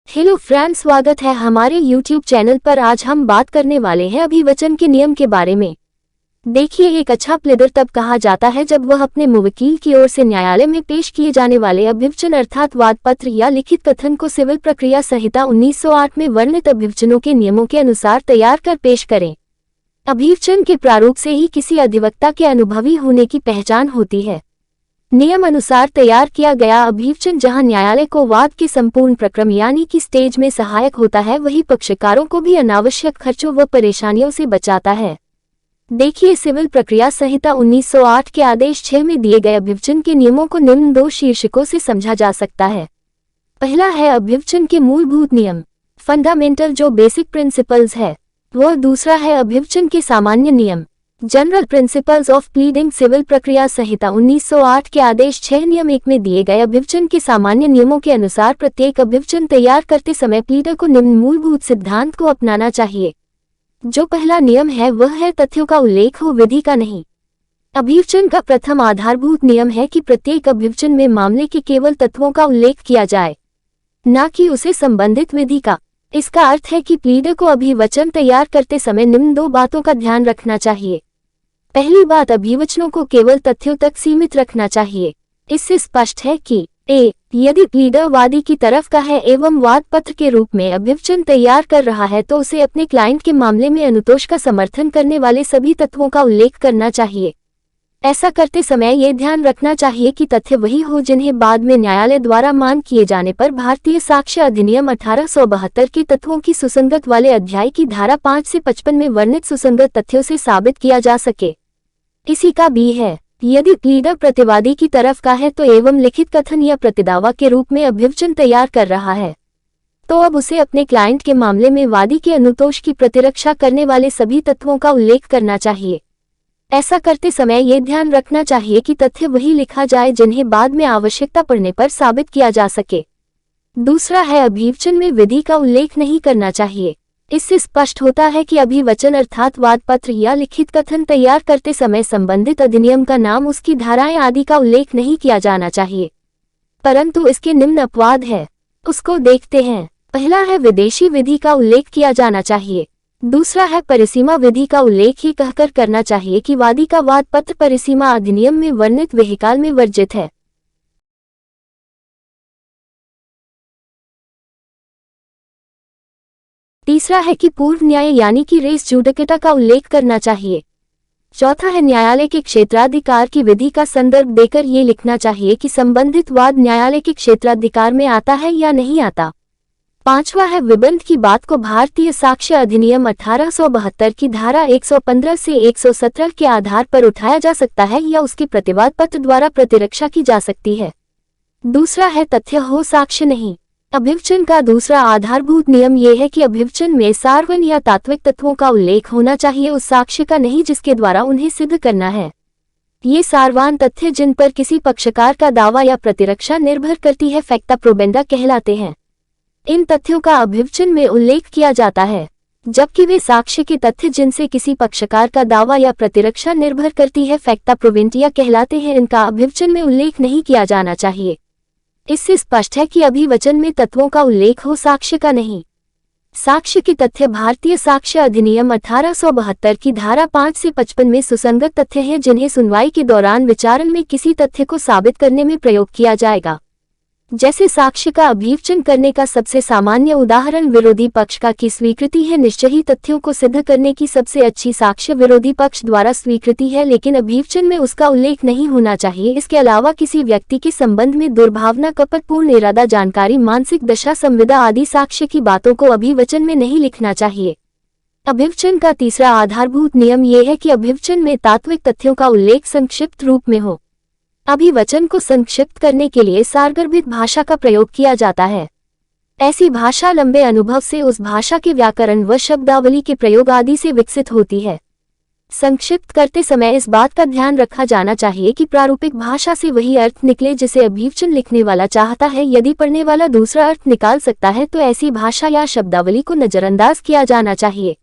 Hello friends, स्वागत है हमारे यूट्यूब चैनल पर। आज हम बात करने वाले हैं अभिवचन के नियम के बारे में। देखिए, एक अच्छा प्लीडर तब कहा जाता है जब वह अपने मुवक्किल की ओर से न्यायालय में पेश किए जाने वाले अभिवचन अर्थात वाद पत्र या लिखित कथन को सिविल प्रक्रिया संहिता 1908 में वर्णित अभिवचनों के नियमों के अनुसार तैयार कर पेश करें। अभिवचन के प्रारूप से ही किसी अधिवक्ता के अनुभवी होने की पहचान होती है। नियम अनुसार तैयार किया गया अभिवचन जहां न्यायालय को वाद के संपूर्ण प्रक्रम यानी कि स्टेज में सहायक होता है, वही पक्षकारों को भी अनावश्यक खर्चों व परेशानियों से बचाता है। देखिए, सिविल प्रक्रिया संहिता 1908 के आदेश 6 में दिए गए अभिवचन के नियमों को निम्न 2 शीर्षकों से समझा जा सकता है। पहला है अभिवचन के मूलभूत नियम, फंडामेंटल जो बेसिक प्रिंसिपल्स है, व दूसरा है अभिवचन के सामान्य नियम, general principles of pleading. Civil प्रक्रिया संहिता 1908 के आदेश 6 नियम 1 में दिए गए अभिवचन के सामान्य नियमों के अनुसार प्रत्येक अभिवचन तैयार करते समय प्लीडर को निम्न मूलभूत सिद्धांत को अपनाना चाहिए। जो पहला नियम है वह है तथ्यों का उल्लेख हो, विधि का नहीं। अभिवचन का प्रथम आधारभूत नियम है कि प्रत्येक अभिवचन में मामले के केवल तत्वों का उल्लेख किया जाए, न कि उसे संबंधित विधि का। इसका अर्थ है कि प्लीडर को अभिवचन तैयार करते समय निम्न 2 बातों का ध्यान रखना चाहिए। पहली बात, अभिवचनों को केवल तथ्यों तक सीमित रखना चाहिए। इससे स्पष्ट है कि ए यदि प्लीडर वादी की तरफ का है एवं वाद पत्र के रूप में अभिवचन तैयार कर रहा है तो उसे अपने क्लाइंट के मामले में अनुतोष का समर्थन करने वाले सभी तत्वों का उल्लेख करना चाहिए। ऐसा करते समय ये ध्यान रखना चाहिए कि तथ्य वही हो जिन्हें बाद में न्यायालय द्वारा मांग किए जाने पर भारतीय साक्ष्य अधिनियम 1872 के तत्वों की सुसंगत वाले अध्याय की धारा 5 से 55 में वर्णित सुसंगत तथ्यों से साबित किया जा सके। इसी का बी है, यदि प्लीडर प्रतिवादी की तरफ का है तो एवं लिखित कथन या प्रतिदावा के रूप में अभिवचन तैयार कर रहा है तो अब उसे अपने क्लाइंट के मामले में वादी के अनुतोष की प्रतिरक्षा करने वाले सभी तत्वों का उल्लेख करना चाहिए। ऐसा करते समय ये ध्यान रखना चाहिए कि तथ्य वही लिखा जाए जिन्हें बाद में आवश्यकता पड़ने पर साबित किया जा सके। दूसरा है, अभिवचन में विधि का उल्लेख नहीं करना चाहिए। इससे स्पष्ट होता है कि अभिवचन अर्थात वाद पत्र या लिखित कथन तैयार करते समय संबंधित अधिनियम का नाम, उसकी धाराएं आदि का उल्लेख नहीं किया जाना चाहिए, परंतु इसके निम्न अपवाद है, उसको देखते हैं। पहला है, विदेशी विधि का उल्लेख किया जाना चाहिए। दूसरा है, परिसीमा विधि का उल्लेख ही कहकर करना चाहिए कि वादी का वाद पत्र परिसीमा अधिनियम में वर्णित विहिकाल में वर्जित है। तीसरा है कि पूर्व न्याय यानी कि रेस जुडिकेटा का उल्लेख करना चाहिए। चौथा है, न्यायालय के क्षेत्राधिकार की विधि का संदर्भ देकर ये लिखना चाहिए कि संबंधित वाद न्यायालय के क्षेत्राधिकार में आता है या नहीं आता। पांचवा है, विबंध की बात को भारतीय साक्ष्य अधिनियम 1872 की धारा 115 से 117 के आधार पर उठाया जा सकता है या उसके प्रतिवाद पत्र द्वारा प्रतिरक्षा की जा सकती है। दूसरा है, तथ्य हो, साक्ष्य नहीं। अभिवचन का दूसरा आधारभूत नियम यह है कि अभिवचन में सार्वजनिक या तात्विक तत्वों का उल्लेख होना चाहिए, उस साक्ष्य का नहीं जिसके द्वारा उन्हें सिद्ध करना है। ये सार्वजनिक तथ्य जिन पर किसी पक्षकार का दावा या प्रतिरक्षा निर्भर करती है फैक्टा प्रोबेंडा कहलाते हैं। इन तथ्यों का अभिवचन में उल्लेख किया जाता है, जबकि वे साक्ष्य के तथ्य जिनसे किसी पक्षकार का दावा या प्रतिरक्षा निर्भर करती है फैक्टा प्रोवेंटिया कहलाते हैं, इनका अभिवचन में उल्लेख नहीं किया जाना चाहिए। इससे स्पष्ट है कि अभिवचन में तत्वों का उल्लेख हो, साक्ष्य का नहीं। साक्ष्य के तथ्य भारतीय साक्ष्य अधिनियम 1872 की धारा 5 से 55 में सुसंगत तथ्य हैं जिन्हें सुनवाई के दौरान विचारण में किसी तथ्य को साबित करने में प्रयोग किया जाएगा। जैसे साक्ष्य का अभिवचन करने का सबसे सामान्य उदाहरण विरोधी पक्ष का की स्वीकृति है। निश्चय ही तथ्यों को सिद्ध करने की सबसे अच्छी साक्ष्य विरोधी पक्ष द्वारा स्वीकृति है, लेकिन अभिवचन में उसका उल्लेख नहीं होना चाहिए। इसके अलावा किसी व्यक्ति के संबंध में दुर्भावना, कपटपूर्ण इरादा, जानकारी, मानसिक दशा, संविदा आदि साक्ष्य की बातों को अभिवचन में नहीं लिखना चाहिए। अभिवचन का तीसरा आधारभूत नियम यह है कि अभिवचन में तात्विक तथ्यों का उल्लेख संक्षिप्त रूप में हो। अभिवचन को संक्षिप्त करने के लिए सारगर्भित भाषा का प्रयोग किया जाता है। ऐसी भाषा लंबे अनुभव से उस भाषा के व्याकरण व शब्दावली के प्रयोग आदि से विकसित होती है। संक्षिप्त करते समय इस बात का ध्यान रखा जाना चाहिए कि प्रारूपिक भाषा से वही अर्थ निकले जिसे अभिवचन लिखने वाला चाहता है। यदि पढ़ने वाला दूसरा अर्थ निकाल सकता है तो ऐसी भाषा या शब्दावली को नजरअंदाज किया जाना चाहिए।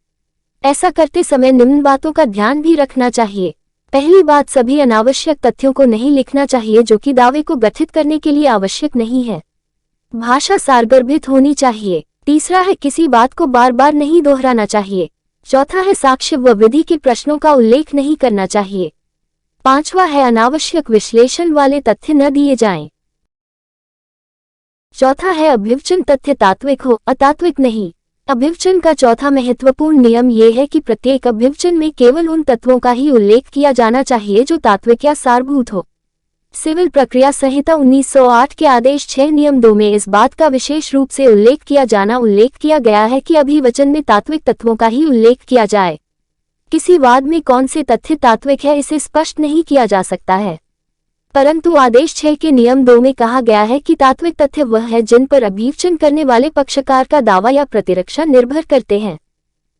ऐसा करते समय निम्न बातों का ध्यान भी रखना चाहिए। पहली बात, सभी अनावश्यक तथ्यों को नहीं लिखना चाहिए जो कि दावे को गठित करने के लिए आवश्यक नहीं है। भाषा सारगर्भित होनी चाहिए। तीसरा है किसी बात को बार बार नहीं दोहराना चाहिए। चौथा है साक्ष्य व विधि के प्रश्नों का उल्लेख नहीं करना चाहिए। पांचवा है अनावश्यक विश्लेषण वाले तथ्य न दिए जाएं। चौथा है अभिवचन तथ्य तात्विक हो, अतात्विक नहीं। अभिवचन का चौथा महत्वपूर्ण नियम ये है कि प्रत्येक अभिवचन में केवल उन तत्वों का ही उल्लेख किया जाना चाहिए जो तात्विक या सारभूत हो। सिविल प्रक्रिया संहिता 1908 के आदेश 6 नियम 2 में इस बात का विशेष रूप से उल्लेख किया गया है कि अभिवचन में तात्विक तत्वों का ही उल्लेख किया जाए। किसी वाद में कौन से तथ्य तात्विक है इसे स्पष्ट नहीं किया जा सकता है, परंतु आदेश 6 के नियम 2 में कहा गया है कि तात्विक तथ्य वह है जिन पर अभिवचन करने वाले पक्षकार का दावा या प्रतिरक्षा निर्भर करते हैं।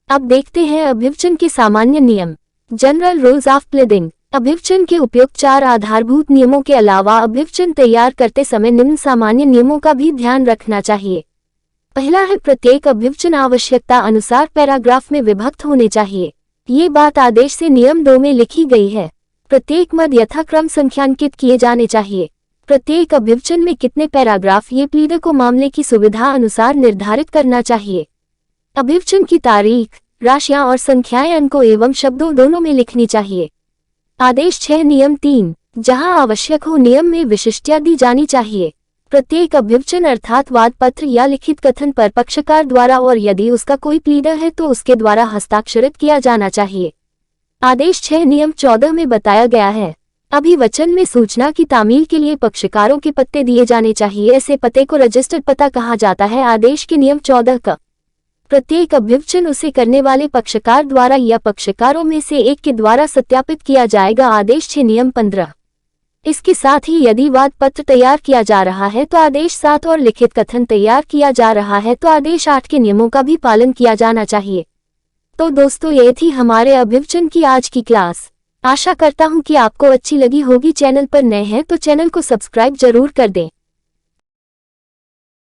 अब देखते हैं अभिवचन के सामान्य नियम। General rules of pleading. अभिवचन के उपयुक्त 4 आधारभूत नियमों के अलावा अभिवचन तैयार करते समय निम्न सामान्य नियमों का भी ध्यान रखना चाहिए। पहला है प्रत्येक अभिवचन आवश्यकता अनुसार पैराग्राफ में विभक्त होने चाहिए। ये बात आदेश से नियम 2 में लिखी गई है। प्रत्येक मद यथाक्रम संख्यांकित किए जाने चाहिए। प्रत्येक अभिवचन में कितने पैराग्राफ ये प्लीडर को मामले की सुविधा अनुसार निर्धारित करना चाहिए। अभिवचन की तारीख, राशियां और संख्याएं अंकों एवं शब्दों दोनों में लिखनी चाहिए। आदेश 6 नियम 3, जहां आवश्यक हो नियम में विशिष्टता दी जानी चाहिए। प्रत्येक अभिवचन अर्थात वाद पत्र या लिखित कथन पर पक्षकार द्वारा और यदि उसका कोई प्लीडर है तो उसके द्वारा हस्ताक्षरित किया जाना चाहिए। आदेश 6 नियम 14 में बताया गया है। अभिवचन में सूचना की तामील के लिए पक्षकारों के पत्ते दिए जाने चाहिए। ऐसे पते को रजिस्टर्ड पता कहा जाता है। आदेश के नियम 14 का प्रत्येक अभिवचन उसे करने वाले पक्षकार द्वारा या पक्षकारों में से एक के द्वारा सत्यापित किया जाएगा। आदेश 6 नियम 15। इसके साथ ही यदि वाद पत्र तैयार किया जा रहा है तो आदेश 7 और लिखित कथन तैयार किया जा रहा है तो आदेश 8 के नियमों का भी पालन किया जाना चाहिए। तो दोस्तों ये थी हमारे अभिवचन की आज की क्लास। आशा करता हूँ कि आपको अच्छी लगी होगी। चैनल पर नए हैं तो चैनल को सब्सक्राइब जरूर कर दें।